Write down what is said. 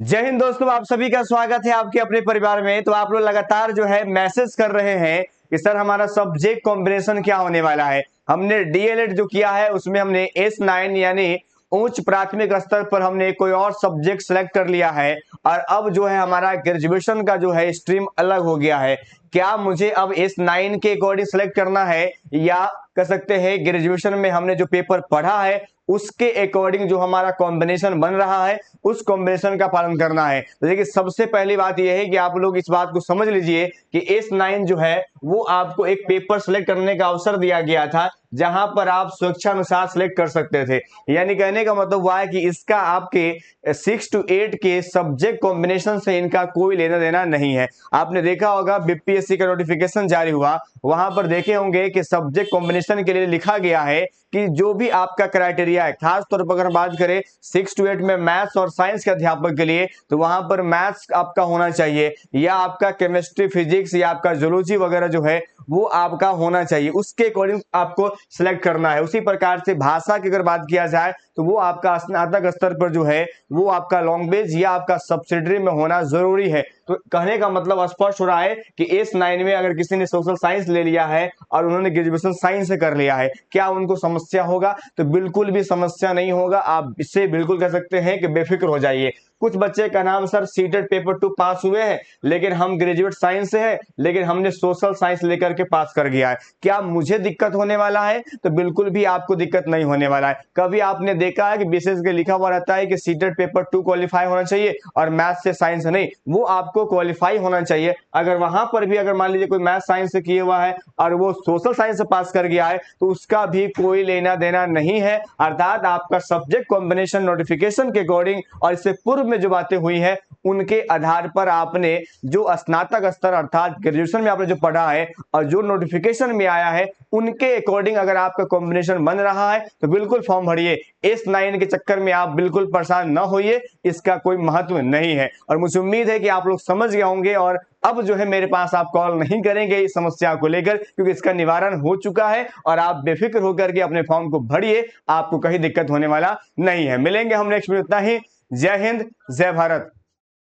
जय हिंद दोस्तों, आप सभी का स्वागत है आपके अपने परिवार में। तो आप लोग लगातार जो है मैसेज कर रहे हैं कि सर हमारा सब्जेक्ट कॉम्बिनेशन क्या होने वाला है। हमने डीएलएड जो किया है उसमें हमने S9 यानी उच्च प्राथमिक स्तर पर हमने कोई और सब्जेक्ट सेलेक्ट कर लिया है और अब जो है हमारा ग्रेजुएशन का जो है स्ट्रीम अलग हो गया है। क्या मुझे अब S9 के अकॉर्डिंग सेलेक्ट करना है या कह सकते हैं ग्रेजुएशन में हमने जो पेपर पढ़ा है उसके अकॉर्डिंग जो हमारा कॉम्बिनेशन बन रहा है उस कॉम्बिनेशन का पालन करना है। तो देखिए सबसे पहली बात यह है कि आप लोग इस बात को समझ लीजिए कि S9 जो है वो आपको एक पेपर सेलेक्ट करने का अवसर दिया गया था जहां पर आप स्वेच्छानुसार सेलेक्ट कर सकते थे। यानी कहने का मतलब हुआ है कि इसका आपके 6 to 8 के सब्जेक्ट कॉम्बिनेशन से इनका कोई लेना देना नहीं है। आपने देखा होगा बीपीएससी का नोटिफिकेशन जारी हुआ, वहां पर देखे होंगे कि सब्जेक्ट कॉम्बिनेशन के लिए लिखा गया है कि जो भी आपका क्राइटेरिया है, खास तौर पर अगर बात करें 6 to 8 में मैथ्स और साइंस के अध्यापक के लिए, तो वहां पर मैथ्स आपका होना चाहिए या आपका केमिस्ट्री फिजिक्स या आपका जूलॉजी वगैरह जो है वो आपका होना चाहिए। उसके अकॉर्डिंग आपको सिलेक्ट करना है। उसी प्रकार से भाषा की अगर बात किया जाए तो वो आपका स्नातक स्तर पर जो है वो आपका लैंग्वेज या आपका सब्सिडरी में होना जरूरी है। तो कहने का मतलब स्पष्ट हो रहा है कि S9 में अगर किसी ने सोशल साइंस ले लिया है और उन्होंने ग्रेजुएशन साइंस से कर लिया है, क्या उनको समस्या होगा? तो बिल्कुल भी समस्या नहीं होगा। आप इससे बिल्कुल कह सकते हैं कि बेफिक्र हो जाइए। कुछ बच्चे का नाम सर सीटेट पेपर 2 पास हुए हैं लेकिन हम ग्रेजुएट साइंस से है लेकिन हमने सोशल साइंस लेकर के पास कर गया है, क्या मुझे दिक्कत होने वाला है? तो बिल्कुल भी आपको दिक्कत नहीं होने वाला है। कभी आपने देखा है कि विशेष के लिखा हुआ रहता है कि सीटेट पेपर 2 क्वालिफाई होना चाहिए और मैथ से साइंस नहीं, वो आपको क्वालिफाई होना चाहिए। अगर वहां पर भी अगर मान लीजिए कोई मैथ साइंस से किए हुआ है और वो सोशल साइंस से पास कर गया है तो उसका भी कोई लेना देना नहीं है। अर्थात आपका सब्जेक्ट कॉम्बिनेशन नोटिफिकेशन के अकॉर्डिंग और इससे पूर्व में जो बातें हुई है उनके आधार पर आपने जो स्नातक स्तर अर्थात ग्रेजुएशन में आपने जो पढ़ा है और जो नोटिफिकेशन में आया है उनके अकॉर्डिंग अगर आपका कॉम्बिनेशन बन रहा है तो बिल्कुल फॉर्म भरिए। S9 के चक्कर में आप बिल्कुल परेशान न होइए, इसका कोई महत्व नहीं है। और मुझे उम्मीद है कि आप लोग समझ गए होंगे और अब जो है मेरे पास आप कॉल नहीं करेंगे इस समस्या को लेकर, क्योंकि इसका निवारण हो चुका है और आप बेफिक्र होकर के अपने फॉर्म को भरिए, आपको कहीं दिक्कत होने वाला नहीं है। मिलेंगे हम नेक्स्ट में, उतना ही। जय हिंद, जय भारत।